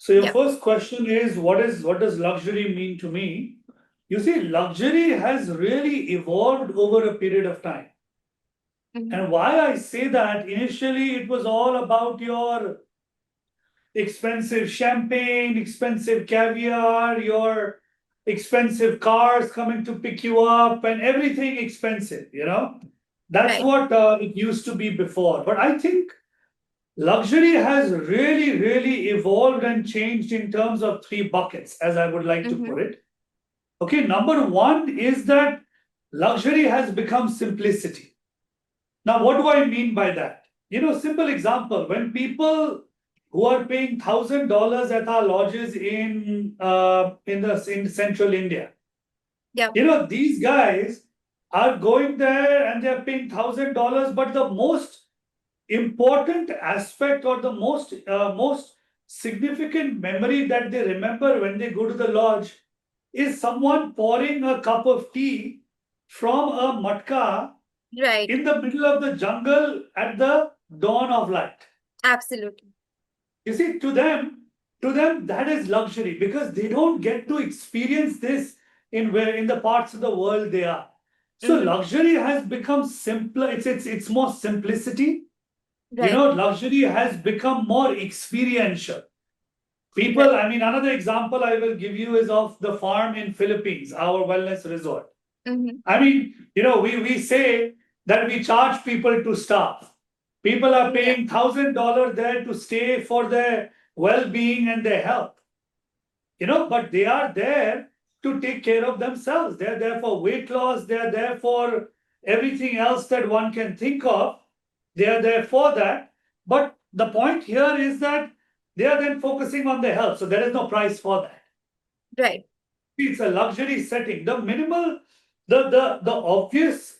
So your Yeah. first question is what does luxury mean to me? You see, luxury has really evolved over a period of time. Mhm. And why I say that, initially it was all about your expensive champagne, expensive caviar, your expensive cars coming to pick you up, and everything expensive, you know? That's Right. what it used to be before. But I think luxury has really, really evolved and changed in terms of three buckets, as I would like to Mm-hmm. put it. Okay, number one is that luxury has become simplicity. Now, what do I mean by that? Simple example, when people who are paying $1,000 at our lodges in central India, Yeah. these guys are going there and they're paying $1,000, but the most important aspect or the most significant memory that they remember when they go to the lodge is someone pouring a cup of tea from a matka Right. in the middle of the jungle at the dawn of light. Absolutely. You see, to them that is luxury because they don't get to experience this in the parts of the world they are. So Mm-hmm. luxury has become simpler. It's more simplicity. Right. Luxury has become more experiential. People, Right. I mean, another example I will give you is of the farm in Philippines, our wellness resort. Mm-hmm. I mean, we say that we charge people to staff. People are Yeah. paying $1,000 there to stay for their well-being and their health. But they are there to take care of themselves. They're there for weight loss. They're there for everything else that one can think of. They are there for that. But the point here is that they are then focusing on their health. So there is no price for that. Right. It's a luxury setting. The obvious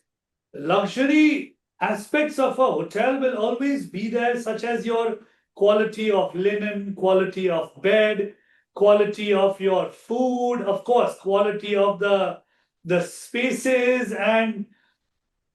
luxury aspects of a hotel will always be there, such as your quality of linen, quality of bed, quality of your food, of course, quality of the spaces, and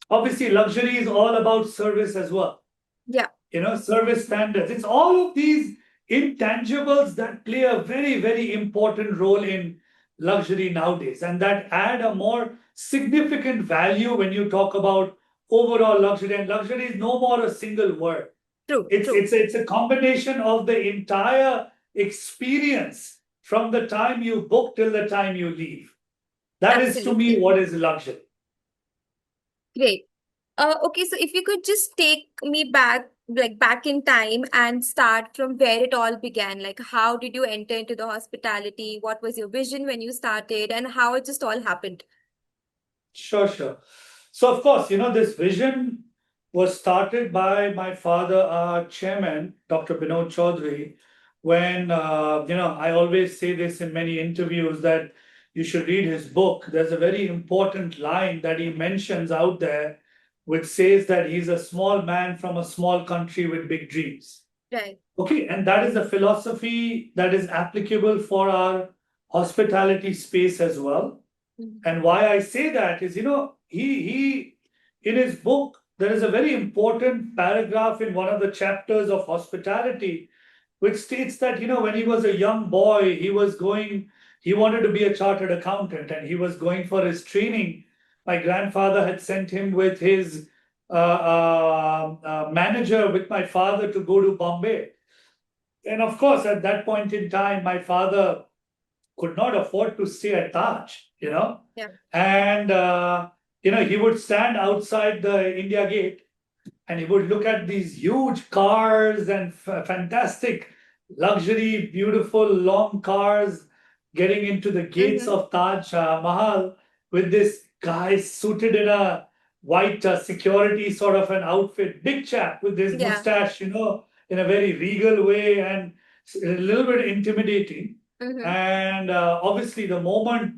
obviously luxury is all about service as well. Yeah. Service standards. It's all of these intangibles that play a very, very important role in luxury nowadays, and that add a more significant value when you talk about overall luxury. And luxury is no more a single word. True. It's True. it's it's a combination of the entire experience from the time you book till the time you leave. That is to me Absolutely. what is luxury. Great. Okay, so if you could just take me back, like back in time and start from where it all began. Like, how did you enter into the hospitality? What was your vision when you started, and how it just all happened? Sure, sure. So, of course, this vision was started by my father, our chairman, Dr. Binod Chaudhary. When, I always say this in many interviews that you should read his book. There's a very important line that he mentions out there, which says that he's a small man from a small country with big dreams. Right. Okay, and that is a philosophy that is applicable for our hospitality space as well. Mhm. And why I say that is, he in his book, there is a very important paragraph in one of the chapters of hospitality, which states that, when he was a young boy, he wanted to be a chartered accountant and he was going for his training. My grandfather had sent him with his manager, with my father, to go to Bombay. And of course, at that point in time, my father could not afford to stay at Taj. Yeah. And, he would stand outside the India gate and he would look at these huge cars and fantastic luxury, beautiful, long cars getting into the gates Mm-hmm. of Taj Mahal with this guy suited in a white security sort of an outfit, big chap with his Yeah. mustache, in a very regal way and a little bit intimidating. Mm-hmm. And obviously, the moment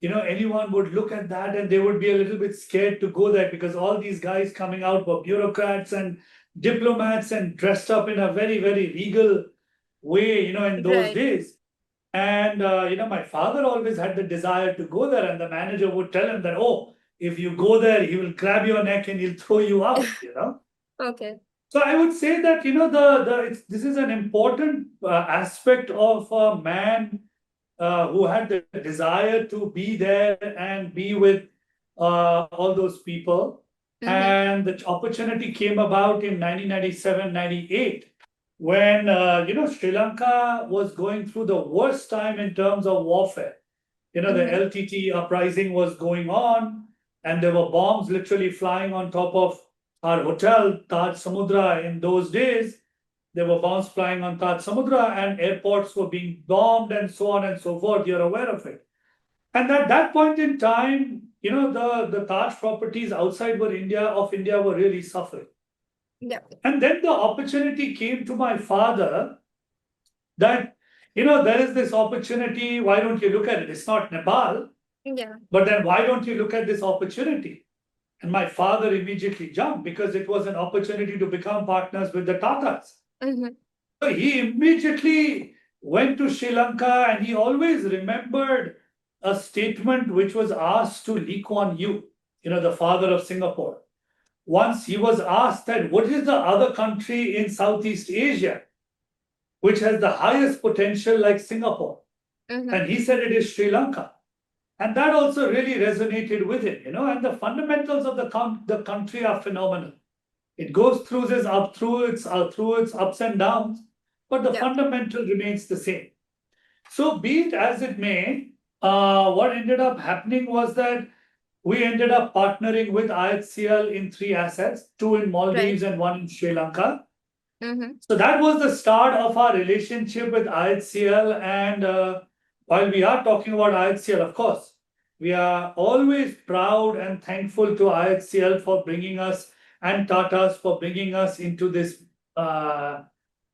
anyone would look at that and they would be a little bit scared to go there because all these guys coming out were bureaucrats and diplomats and dressed up in a very, very regal way, in those Right. days. And, my father always had the desire to go there, and the manager would tell him that, oh, if you go there, he will grab your neck and he'll throw you out. Okay. So I would say that this is an important aspect of a man who had the desire to be there and be with all those people. Mm-hmm. And the opportunity came about in 1997, 98, when Sri Lanka was going through the worst time in terms of warfare. The Mm-hmm. LTT uprising was going on, and there were bombs literally flying on top of our hotel, Taj Samudra. In those days, there were bombs flying on Taj Samudra, and airports were being bombed, and so on and so forth. You're aware of it. And at that point in time, the Taj properties outside of India were really suffering. Yeah. And then the opportunity came to my father that, there is this opportunity. Why don't you look at it? It's not Nepal, Yeah. but then why don't you look at this opportunity? And my father immediately jumped because it was an opportunity to become partners with the Tatas. Mm-hmm. So he immediately went to Sri Lanka, and he always remembered a statement which was asked to Lee Kuan Yew, the father of Singapore. Once he was asked that what is the other country in Southeast Asia which has the highest potential like Singapore? Mm-hmm. And he said it is Sri Lanka. And that also really resonated with him, and the fundamentals of the country are phenomenal. It goes through through its ups and downs, but the Yeah. fundamental remains the same. So be it as it may, what ended up happening was that we ended up partnering with IHCL in 3 assets, 2 in Right. Maldives and 1 in Sri Lanka. Mm-hmm. So that was the start of our relationship with IHCL. And while we are talking about IHCL, of course, we are always proud and thankful to IHCL for bringing us, and Tatas for bringing us into this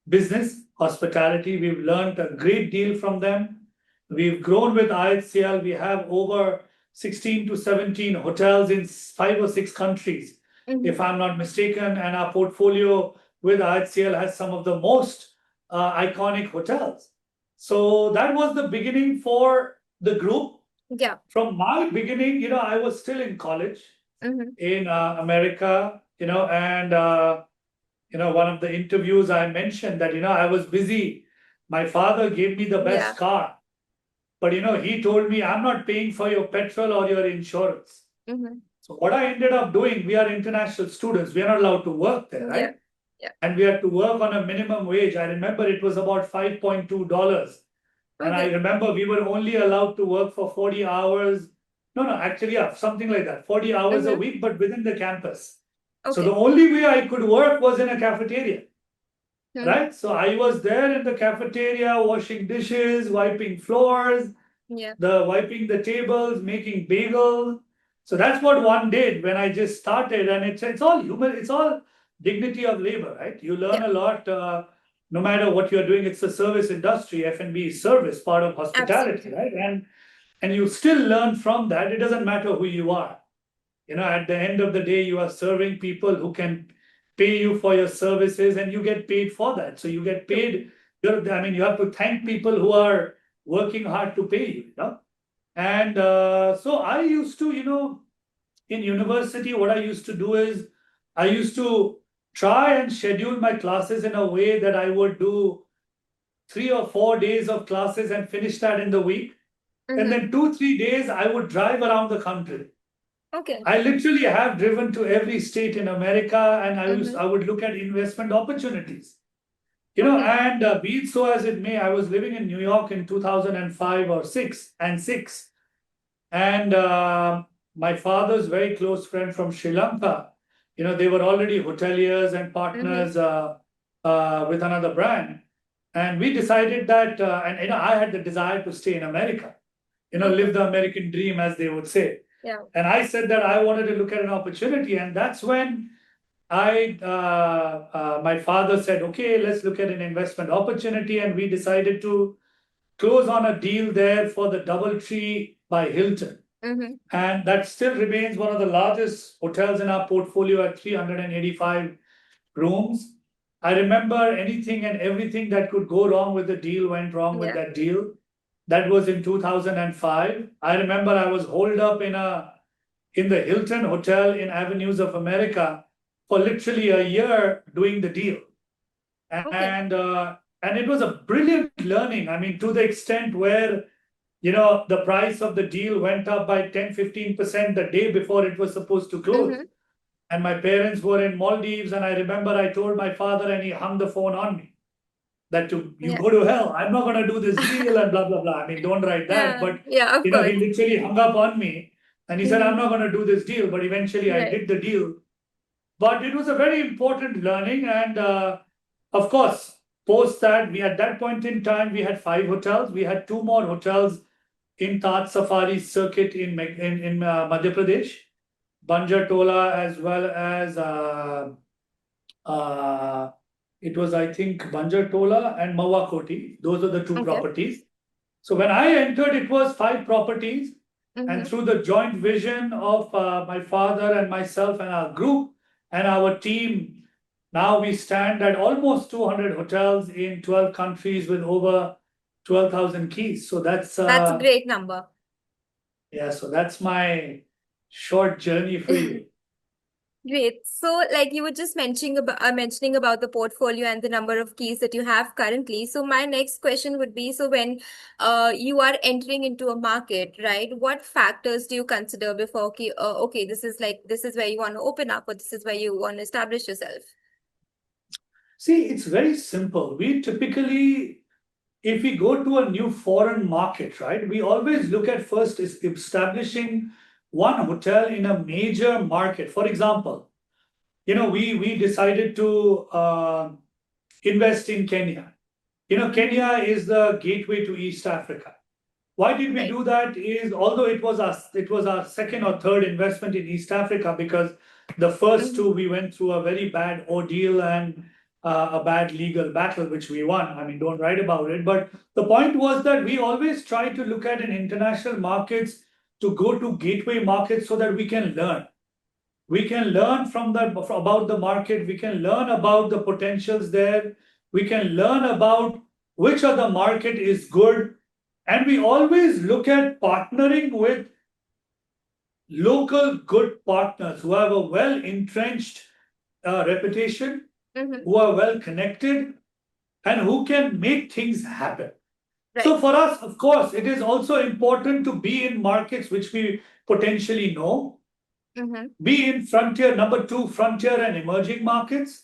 business, hospitality. We've learned a great deal from them. We've grown with IHCL. We have over 16 to 17 hotels in 5 or 6 countries, Mm-hmm. if I'm not mistaken. And our portfolio with IHCL has some of the most iconic hotels. So that was the beginning for the group. Yeah. From my beginning, I was still in college Mm-hmm. in America, and one of the interviews I mentioned that, I was busy. My father gave me the Yeah. best car, but, he told me, I'm not paying for your petrol or your insurance. Mm-hmm. So what I ended up doing, we are international students. We are not allowed to work there, Yeah. right? And we had to work on a minimum wage. I remember it was about $5.2. And I Okay. remember we were only allowed to work for 40 hours. No, actually, yeah, something like that, 40 hours a Mm-hmm. week, but within the campus. So Okay. the only way I could work was in a cafeteria, Mm-hmm. right? So I was there in the cafeteria, washing dishes, wiping floors, Yeah. wiping the tables, making bagels. So that's what one did when I just started. And it's all human, it's all dignity of labor, right? You learn Yeah. a lot, no matter what you're doing. It's the service industry. F&B is service, part of hospitality, Absolutely. right? And you still learn from that. It doesn't matter who you are. At the end of the day, you are serving people who can pay you for your services, and you get paid for that. So you get True. paid. You have to thank people who are working hard to pay you. And so I used to, in university, what I used to do is I used to try and schedule my classes in a way that I would do 3 or 4 days of classes and finish that in the week. And Mm-hmm. then 2, 3 days I would drive around the country. Okay. I literally have driven to every state in America, and Mm-hmm. I would look at investment opportunities. Okay. And be it so as it may, I was living in New York in 2005 or 6. And my father's very close friend from Sri Lanka, they were already hoteliers and Mm-hmm. partners with another brand. And we decided that, and I had the desire to stay in America, Okay. live the American dream, as they would say. Yeah. And I said that I wanted to look at an opportunity. And that's when my father said, okay, let's look at an investment opportunity. And we decided to close on a deal there for the DoubleTree by Hilton. Mm-hmm. And that still remains one of the largest hotels in our portfolio at 385 rooms. I remember anything and everything that could go wrong with the deal went wrong with Yeah. that deal. That was in 2005. I remember I was holed up in the Hilton Hotel in Avenues of America. for literally a year doing the deal. Okay. And it was a brilliant learning. I mean, to the extent where, the price of the deal went up by 10-15% the day before it was supposed to close. Mm-hmm. And my parents were in Maldives, and I remember I told my father, and he hung the phone on me that you Yeah. go to hell. I'm not going to do this deal and blah blah blah. I mean, don't write that. Yeah. But Yeah, of course. he literally hung up on me, and he said, I'm Mm-hmm. not going to do this deal. But eventually, I Right. did the deal. But it was a very important learning, and of course, post that, we at that point in time we had 5 hotels. We had 2 more hotels in Taj Safari circuit in Madhya Pradesh, Banjar Tola, as well as uh, it was, I think, Banjar Tola and Mawa Koti. Those are the 2 Okay. properties. So when I entered, it was 5 properties, and Mm-hmm. through the joint vision of my father and myself and our group and our team, now we stand at almost 200 hotels in 12 countries with over 12,000 keys. So that's That's a great number. yeah. So that's my short journey for you. Great. So, like you were just mentioning about the portfolio and the number of keys that you have currently. So, my next question would be: so when you are entering into a market, right? What factors do you consider before okay, this is where you want to open up, or this is where you want to establish yourself? See, it's very simple. We typically, if we go to a new foreign market, right, we always look at first is establishing one hotel in a major market. For example, we decided to invest in Kenya. Mm-hmm. Kenya is the gateway to East Africa. Why did we Right. do that? Is although it was our second or third investment in East Africa, because the first Mm-hmm. 2 we went through a very bad ordeal and a bad legal battle, which we won. I mean, don't write about it. But the point was that we always try to look at in international markets to go to gateway markets so that we can learn. We can learn about the market. We can learn about the potentials there. We can learn about which of the market is good, and we always look at partnering with local good partners who have a well entrenched reputation, Mm-hmm. who are well connected, and who can make things happen. So Right. for us, of course, it is also important to be in markets which we potentially know, Mm-hmm. be in frontier, number 2, frontier and emerging markets.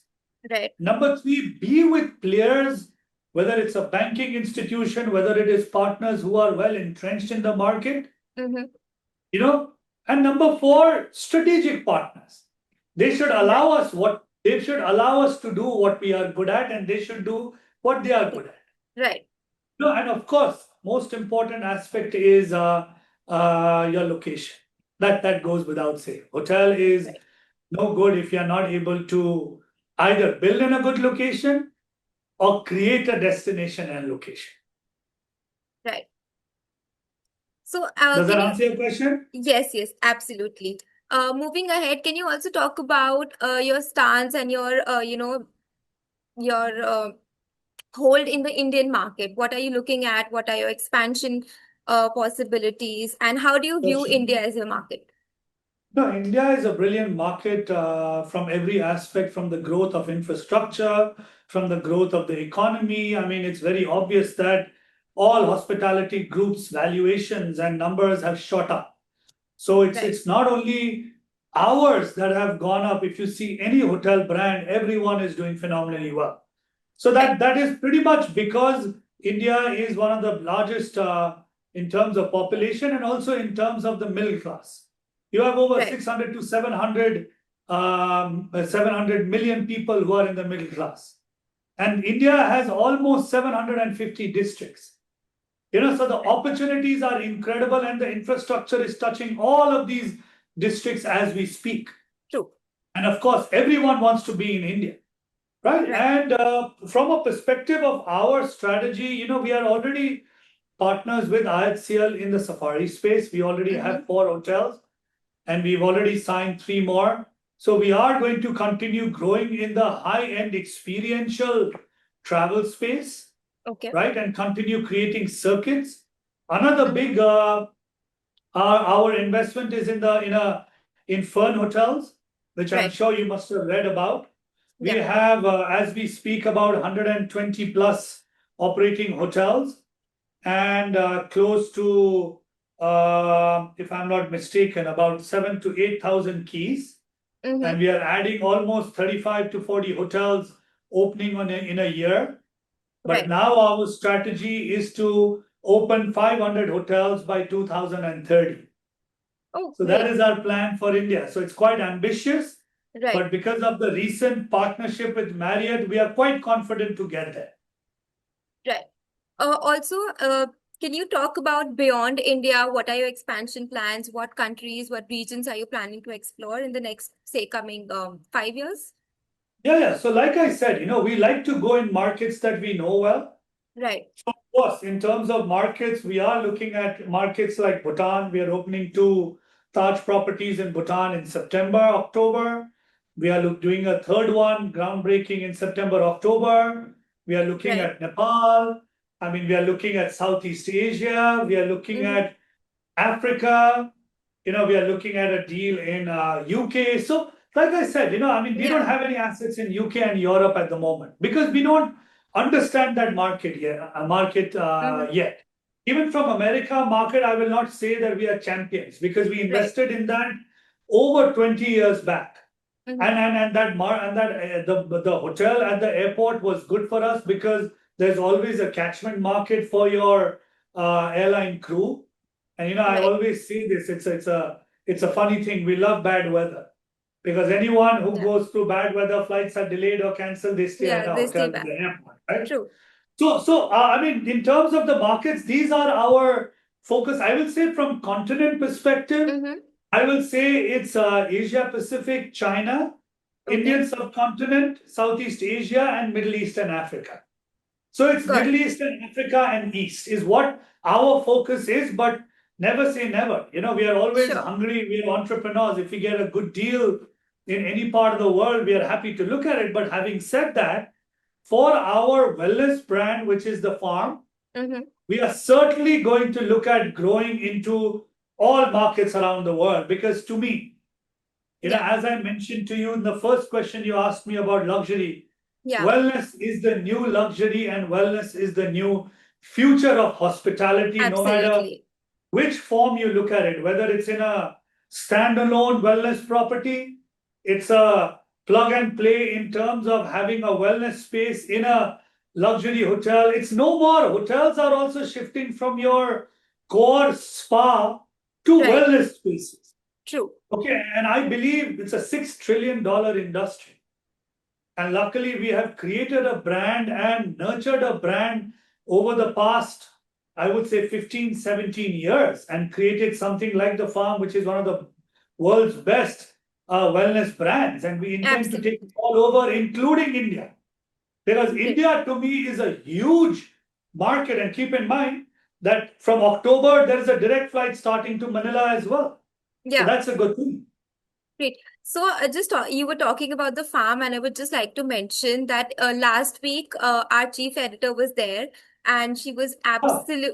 Right. Number 3, be with players, whether it's a banking institution, whether it is partners who are well entrenched in the market, Mm-hmm. you know. And number 4, strategic partners. They should Right. allow us to do what we are good at, and they should do what they are good at. Right. No, and of course, most important aspect is your location. That goes without saying. Hotel is Right. no good if you're not able to either build in a good location or create a destination and location. Right. So, Does that can you? answer your question? Yes, yes, absolutely. Moving ahead, can you also talk about your stance and your hold in the Indian market? What are you looking at? What are your expansion possibilities? And how do you For view sure. India as your market? No, India is a brilliant market from every aspect, from the growth of infrastructure, from the growth of the economy. I mean, it's very obvious that all hospitality groups' valuations and numbers have shot up. So it's Right, it's not only ours that have gone up. If you see any hotel brand, everyone is doing phenomenally well. So right, that is pretty much because India is one of the largest in terms of population and also in terms of the middle class. You have over right, 600 to 700 million people who are in the middle class. And India has almost 750 districts. So the right. opportunities are incredible, and the infrastructure is touching all of these districts as we speak. True. And of course, everyone wants to be in India. Right. Right. And from a perspective of our strategy, we are already partners with IHCL in the safari space. We already Mm-hmm. have 4 hotels, and we've already signed 3 more. So we are going to continue growing in the high-end experiential travel space, Okay. right? And continue creating circuits. Another Mm-hmm. big our investment is in Fern Hotels. which I'm Right. sure you must have read about. We Yeah. have, as we speak, about 120 plus operating hotels and close to, if I'm not mistaken, about 7 to 8,000 keys. Mm-hmm. And we are adding almost 35 to 40 hotels opening in a year. But Right. now our strategy is to open 500 hotels by 2030. Oh, So that great. is our plan for India. So it's quite ambitious, Right. but because of the recent partnership with Marriott, we are quite confident to get there. Right. Also, can you talk about beyond India? What are your expansion plans? What countries, what regions are you planning to explore in the next, say, coming 5 years? Yeah. So like I said, we like to go in markets that we know well. Right. So of course, in terms of markets, we are looking at markets like Bhutan. We are opening 2 Taj properties in Bhutan in September, October. We are doing a third one, groundbreaking in September, October. We are looking Right. at Nepal. I mean, we are looking at Southeast Asia. We are looking Mm-hmm. at Africa. We are looking at a deal in UK. So, like I said, I mean, we don't Yeah. have any assets in UK and Europe at the moment because we don't understand that market Mm-hmm. yet. Even from America market, I will not say that we are champions because we Right. invested in that over 20 years back. Mm-hmm. And the hotel at the airport was good for us because there's always a catchment market for your airline crew. And I Right. always see this. It's a funny thing. We love bad weather because anyone who Yeah. goes through bad weather, flights are delayed or cancelled, they stay Yeah. at a They stay hotel in back. the airport, right? True. So I mean, in terms of the markets, these are our focus. I will say from continent perspective, Mm-hmm. I will say it's Asia Pacific, China, Okay. Indian subcontinent, Southeast Asia, and Middle East and Africa. So it's Got Middle it. East and Africa and East is what our focus is, but never say never. We are always Sure. hungry. We are entrepreneurs. If we get a good deal in any part of the world, we are happy to look at it. But having said that, for our wellness brand, which is the farm, Mm-hmm. we are certainly going to look at growing into all markets around the world because to me, Yeah. as I mentioned to you in the first question you asked me about luxury, Yeah. wellness is the new luxury and wellness is the new future of hospitality, no matter Absolutely. which form you look at it, whether it's in a standalone wellness property, it's a plug and play in terms of having a wellness space in a luxury hotel. It's no more. Hotels are also shifting from your core spa to Right. wellness spaces. True. Okay, and I believe it's a $6 trillion industry. And luckily, we have created a brand and nurtured a brand over the past, I would say, 15, 17 years and created something like The Farm, which is one of the world's best wellness brands. And we intend to take Absolutely. it all over, including India. Because Great. India, to me, is a huge market. And keep in mind that from October, there is a direct flight starting to Manila as well. So Yeah. that's a good thing. Great. So, you were talking about the farm, and I would just like to mention that last week, our chief editor was there, and she was Ah,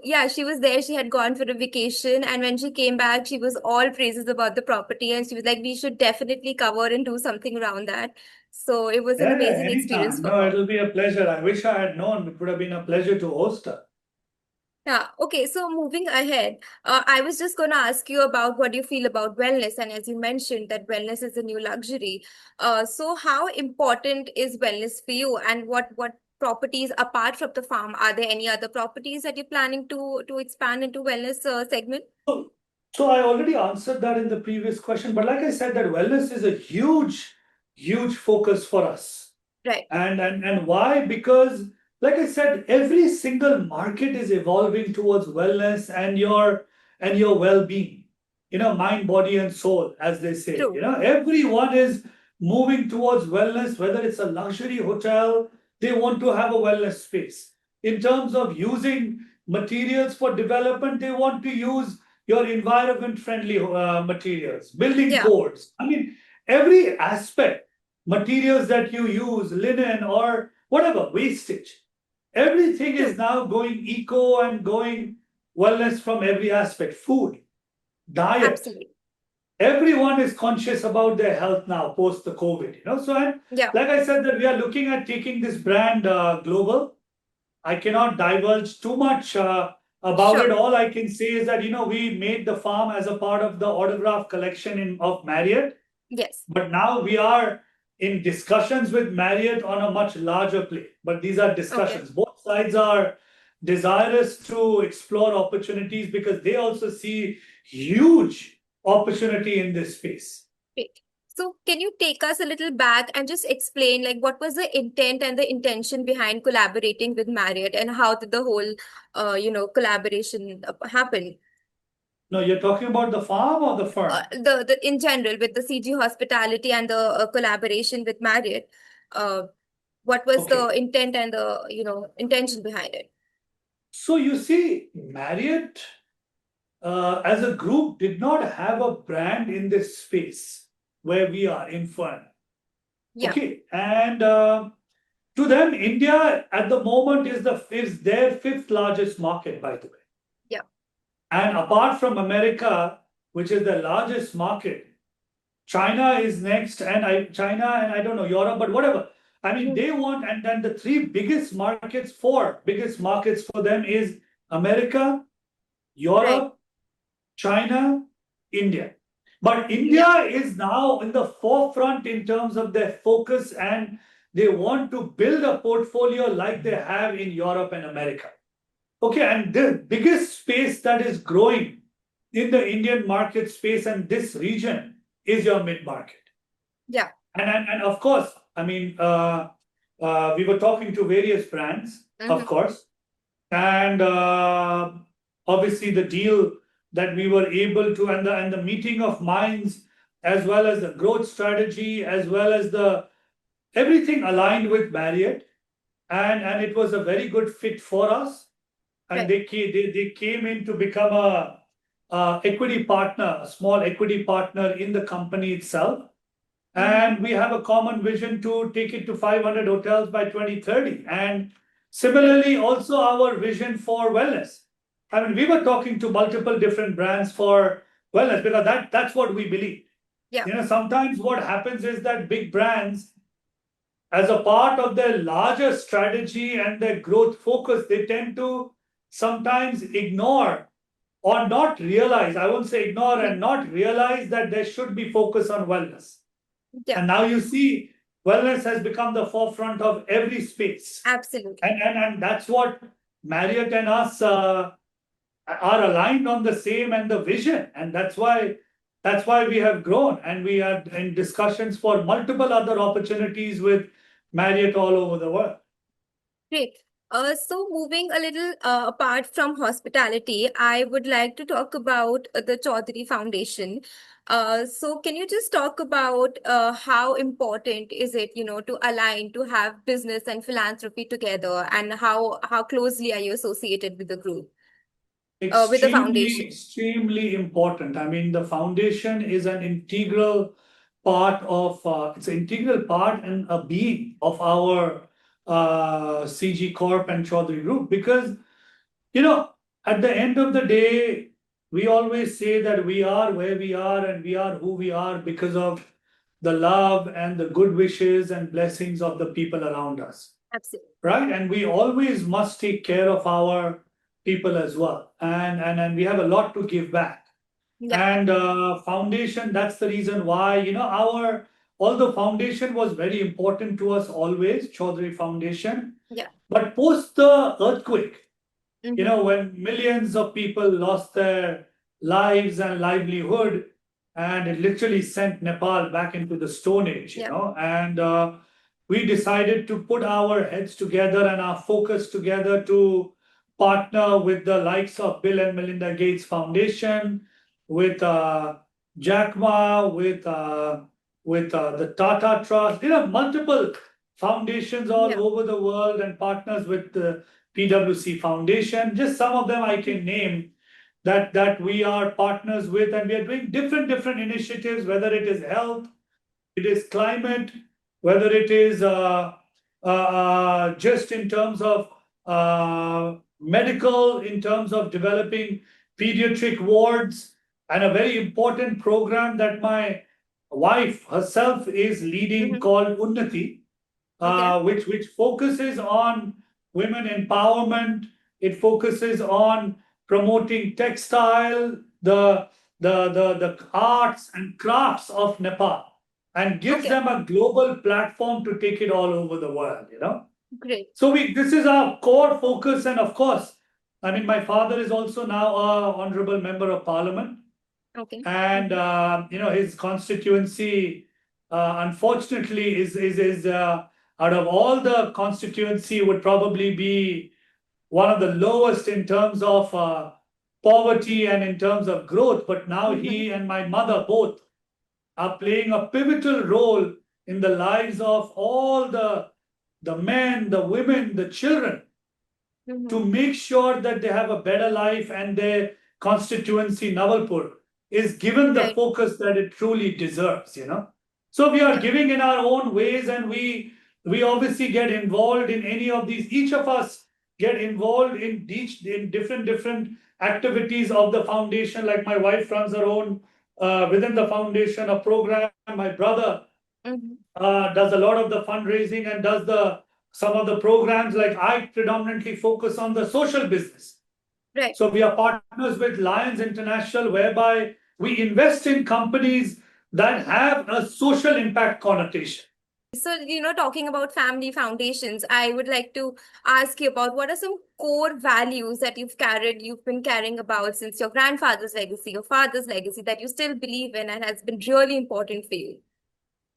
yeah, she was there. She had gone for a vacation, and when she came back, she was all praises about the property, and she was like, "We should definitely cover and do something around that." So it was an yeah, amazing experience anytime. for No, her. it'll be a pleasure. I wish I had known. It would have been a pleasure to host her. Yeah, okay. So moving ahead, I was just going to ask you about what you feel about wellness. And as you mentioned, that wellness is a new luxury. So how important is wellness for you? And what properties apart from the farm? Are there any other properties that you're planning to expand into wellness segment? So, so I already answered that in the previous question, but like I said, that wellness is a huge, huge focus for us. Right. And why? Because, like I said, every single market is evolving towards wellness and your well-being. Mind, body, and soul, as they say. True. Everyone is moving towards wellness, whether it's a luxury hotel, they want to have a wellness space. In terms of using materials for development, they want to use your environment-friendly materials, building Yeah. codes. I mean, every aspect materials that you use, linen or whatever, wastage. Everything is True. now going eco and going wellness from every aspect. Food, diet, Absolutely. everyone is conscious about their health now post the COVID, So, and Yeah, like I said, that we are looking at taking this brand global. I cannot divulge too much about it. sure. All I can say is that, we made the farm as a part of the autograph collection of Marriott. Yes. But now we are in discussions with Marriott on a much larger play. But these are Okay. discussions. Both sides are desirous to explore opportunities because they also see huge opportunity in this space. Great. So can you take us a little back and just explain like what was the intent and the intention behind collaborating with Marriott and how did the whole collaboration happen? No, you're talking about the farm or the firm? The in general with the CG Hospitality and the collaboration with Marriott, uh, what was the Okay. intent and the intention behind it? So you see, Marriott as a group did not have a brand in this space where we are in firm. Yeah. Okay. And to them, India at the moment is their fifth largest market, by the way. Yeah. And apart from America, which is the largest market, China is next, and China and I don't know Europe, but whatever. I mean, they want, and then the four biggest markets for them is America, Right. Europe, China, India. But Yeah. India is now in the forefront in terms of their focus, and they want to build a portfolio like they have in Europe and America. Okay, and the biggest space that is growing in the Indian market space and this region is your mid market. Yeah. And of course, I mean, we were talking to various brands, of Mm-hmm. course, and obviously the deal that we were able to, and the meeting of minds, as well as the growth strategy, as well as the everything aligned with Marriott, and it was a very good fit for us. And Right. they came in to become a equity partner, a small equity partner in the company itself. Mm-hmm. And we have a common vision to take it to 500 hotels by 2030. And Right. similarly, also our vision for wellness. I mean, we were talking to multiple different brands for wellness because that's what we believe. Yeah. Sometimes what happens is that big brands, as a part of their larger strategy and their growth focus, they tend to sometimes ignore or not realize, I won't say ignore and Mhm. not realize that there should be focus on wellness. Yeah. And now you see wellness has become the forefront of every space. Absolutely. And that's what Marriott and us are aligned on the same and the vision. And that's why we have grown, and we are in discussions for multiple other opportunities with Marriott all over the world. Great. So moving a little apart from hospitality, I would like to talk about the Chaudhary Foundation. So can you just talk about how important is it, to align, to have business and philanthropy together, and how closely are you associated with the group, with the Extremely, foundation? extremely important. I mean, the foundation is an integral part of, it's an integral part and a being of our CG Corp and Chaudhary Group because, you know, at the end of the day, we always say that we are where we are and we are who we are because of the love and the good wishes and blessings of the people around us, Absolutely. right? And we always must take care of our people as well, and we have a lot to give back. Yeah. And foundation, that's the reason why, our although foundation was very important to us always, Chaudhary Foundation, Yeah. but post the earthquake, Mm-hmm. when millions of people lost their lives and livelihood, and it literally sent Nepal back into the Stone Age, Yeah. and we decided to put our heads together and our focus together to partner with the likes of Bill and Melinda Gates Foundation, with Jack Ma, with the Tata Trust, multiple foundations all Yeah. over the world, and partners with the PwC Foundation. Just some of them I can name that we are partners with, and we are doing different initiatives, whether it is health, it is climate, whether it is just in terms of medical, in terms of developing pediatric wards, and a very important program that my wife herself is leading Mm-hmm. called Unnati, Okay. which focuses on women empowerment. It focuses on promoting textile, the arts and crafts of Nepal, and gives Okay. them a global platform to take it all over the world, you know. Great. So this is our core focus, and of course, I mean, my father is also now a honorable member of parliament, Okay. and Mm-hmm. his constituency, unfortunately, is out of all the constituency would probably be one of the lowest in terms of poverty and in terms of growth. But now Mm-hmm. he and my mother both are playing a pivotal role in the lives of all the men, the women, the children, Mm-hmm. to make sure that they have a better life, and their constituency, Navalpur, is given the Right. focus that it truly deserves, you know. So we are Yeah. giving in our own ways, and we obviously get involved in any of these. Each of us get involved in different activities of the foundation. Like my wife runs her own within the foundation a program. My brother Mm-hmm. does a lot of the fundraising and does the some of the programs. Like I predominantly focus on the social business. Right. So we are partners with Lions International, whereby we invest in companies that have a social impact connotation. So, talking about family foundations, I would like to ask you about what are some core values that you've been carrying about since your grandfather's legacy, your father's legacy, that you still believe in and has been really important for you.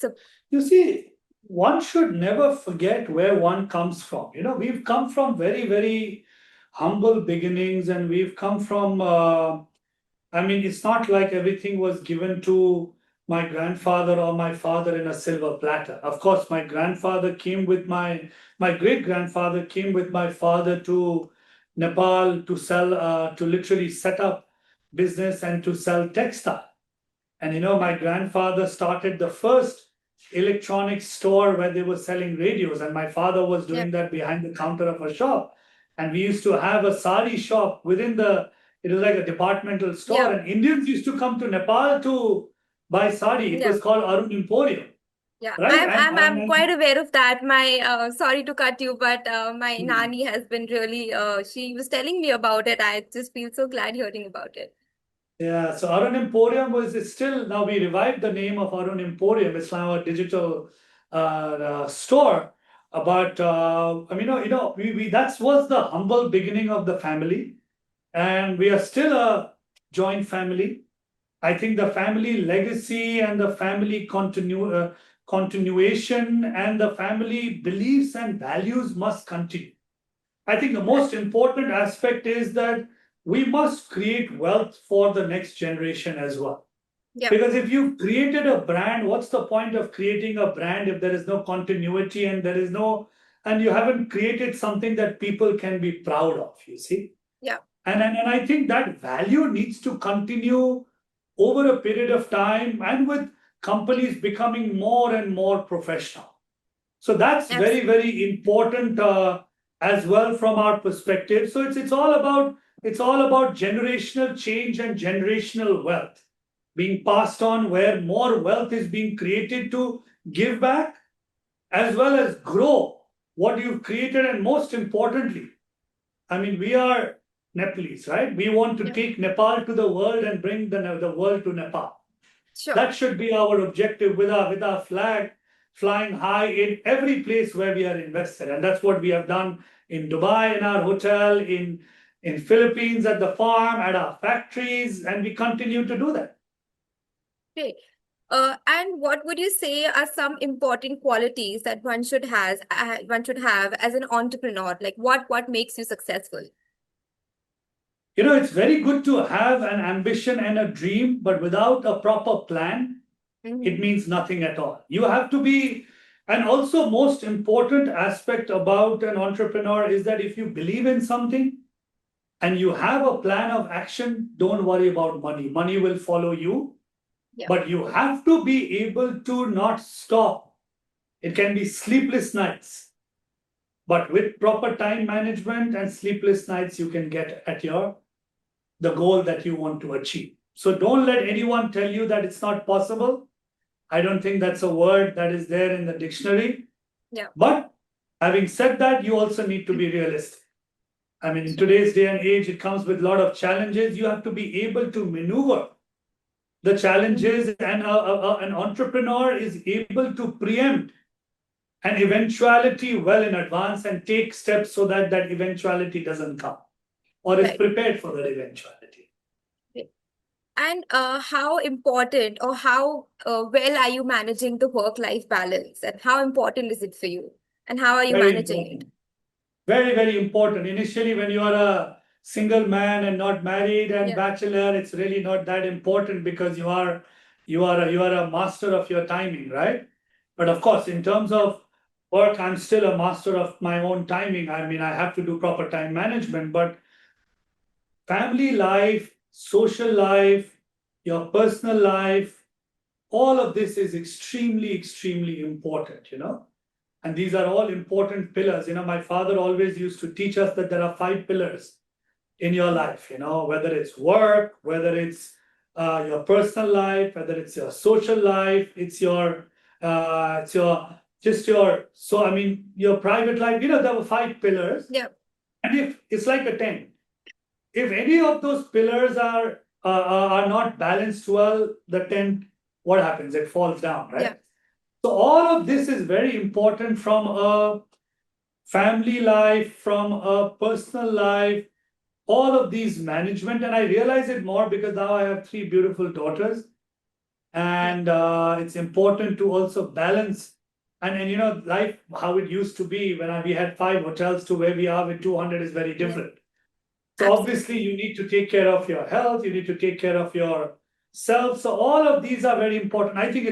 So, You see, one should never forget where one comes from. You know, we've come from very humble beginnings, and we've come from I mean, it's not like everything was given to my grandfather or my father in a silver platter. Of course, my grandfather came with my great grandfather came with my father to Nepal to sell, to literally set up business and to sell textile. And my grandfather started the first electronics store where they were selling radios, and my father was yeah, doing that behind the counter of a shop. And we used to have a sari shop within it was like a departmental store, yeah, and Indians used to come to Nepal to buy sari. It yeah. was called Arun Emporium, Yeah, right? I'm And I'm and, I'm quite and aware of that. My sorry to cut you, but my hmm. nanny has been really she was telling me about it. I just feel so glad hearing about it. Yeah, so Arun Emporium was it's still now we revived the name of Arun Emporium. It's now a digital store. But I mean, we that was the humble beginning of the family, and we are still a joint family. I think the family legacy and the family continuation and the family beliefs and values must continue. I think the Right. most important aspect is that we must create wealth for the next generation as well. Yeah. Because if you've created a brand, what's the point of creating a brand if there is no continuity and and you haven't created something that people can be proud of, you see? Yeah. And I think that value needs to continue over a period of time, and with companies becoming more and more professional. So that's Absolutely. very important as well from our perspective. So it's all about generational change and generational wealth being passed on, where more wealth is being created to give back as well as grow what you've created. And most importantly, I mean, we are Nepalese, right? We want to Yeah. take Nepal to the world and bring the world to Nepal. Sure. That should be our objective, with our flag flying high in every place where we are invested. And that's what we have done in Dubai, in our hotel, in Philippines, at the farm, at our factories, and we continue to do that. Great. And what would you say are some important qualities that one should have as an entrepreneur? Like what makes you successful? It's very good to have an ambition and a dream, but without a proper plan, it Mm-hmm. means nothing at all. You have to be, and also most important aspect about an entrepreneur is that if you believe in something and you have a plan of action, don't worry about money. Money will follow you, Yeah. but you have to be able to not stop. It can be sleepless nights, but with proper time management and sleepless nights, you can get at the goal that you want to achieve. So don't let anyone tell you that it's not possible. I don't think that's a word that is there in the dictionary. Yeah. But having said that, you also need to be realistic. I mean, in today's day and age, it comes with a lot of challenges. You have to be able to maneuver the challenges, and an entrepreneur is able to preempt an eventuality well in advance and take steps so that that eventuality doesn't come, or is Right. prepared for that eventuality. And how important or how well are you managing the work-life balance? And how important is it for you? And how are you Very managing it? important. Very, very important. Initially, when you are a single man and not married and Yeah. bachelor, it's really not that important because you are a master of your timing, right? But of course, in terms of work, I'm still a master of my own timing. I mean, I have to do proper time management, but family life, social life, your personal life, all of this is extremely, extremely important, you know. And these are all important pillars. You know, my father always used to teach us that there are 5 pillars in your life, you know, whether it's work, whether it's your personal life, whether it's your social life, it's your so I mean your private life. You know, there were 5 pillars. Yeah. And if it's like a tent, if any of those pillars are not balanced well, the tent, what happens? It falls down, right? Yeah. So all of this is very important from a family life, from a personal life, all of these management. And I realize it more because now I have 3 beautiful daughters. And it's important to also balance. And you know, life, how it used to be when we had 5 hotels to where we are with 200 is very different. So Absolutely. obviously you need to take care of your health, you need to take care of yourself. So all of these are very important. I think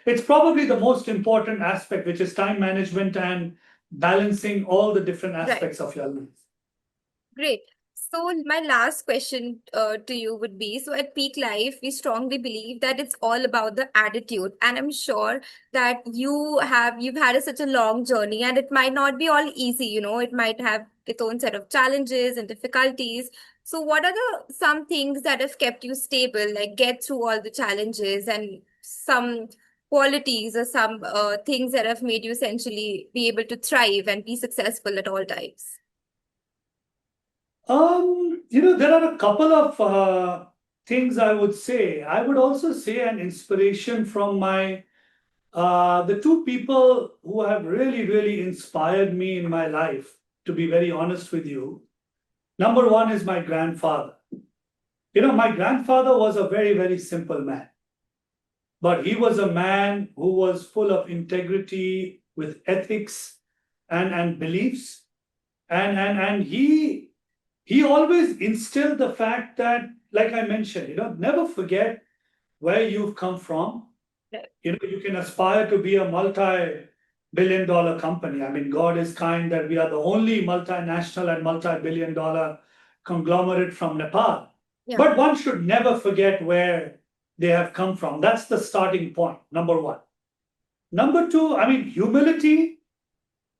it's probably the most important aspect, which is time management and balancing all the different aspects of your life. Great. So my last question to you would be, so at Peak Life, we strongly believe that it's all about the attitude. And I'm sure that you've had such a long journey and it might not be all easy, you know, it might have its own set of challenges and difficulties. So what are some things that have kept you stable, like get through all the challenges, and some qualities or some things that have made you essentially be able to thrive and be successful at all times? You know, there are a couple of things I would say. I would also say an inspiration from the 2 people who have really, really inspired me in my life, to be very honest with you. Number 1 is my grandfather. You know, my grandfather was a very, very simple man, but he was a man who was full of integrity, with ethics and beliefs. And he always instilled the fact that, like I mentioned, you know, never forget where you've come from. Right. You know, you can aspire to be a multi-billion-dollar company. I mean, God is kind that we are the only multinational and multi-billion-dollar conglomerate from Nepal. Yeah. But one should never forget where they have come from. That's the starting point, number 1. Number 2, I mean, humility.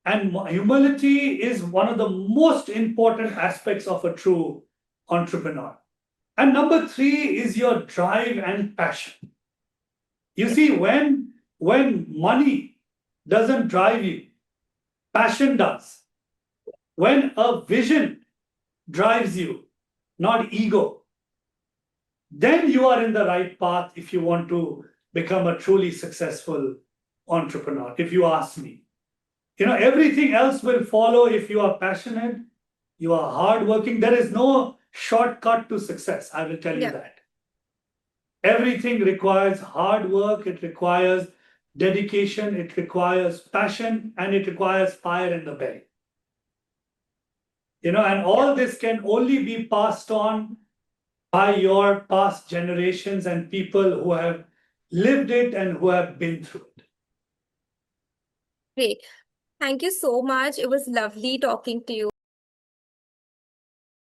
And humility is one of the most important aspects of a true entrepreneur. And number 3 is your drive and passion. You see, when money doesn't drive you, passion does. When a vision drives you, not ego, then you are in the right path if you want to become a truly successful entrepreneur, if you ask me. You know, everything else will follow if you are passionate, you are hardworking. There is no shortcut to success, I will tell you that. Everything requires hard work, it requires dedication, it requires passion, and it requires fire in the belly. You know, and all this can only be passed on by your past generations and people who have lived it and who have been through it. Great. Thank you so much. It was lovely talking to you.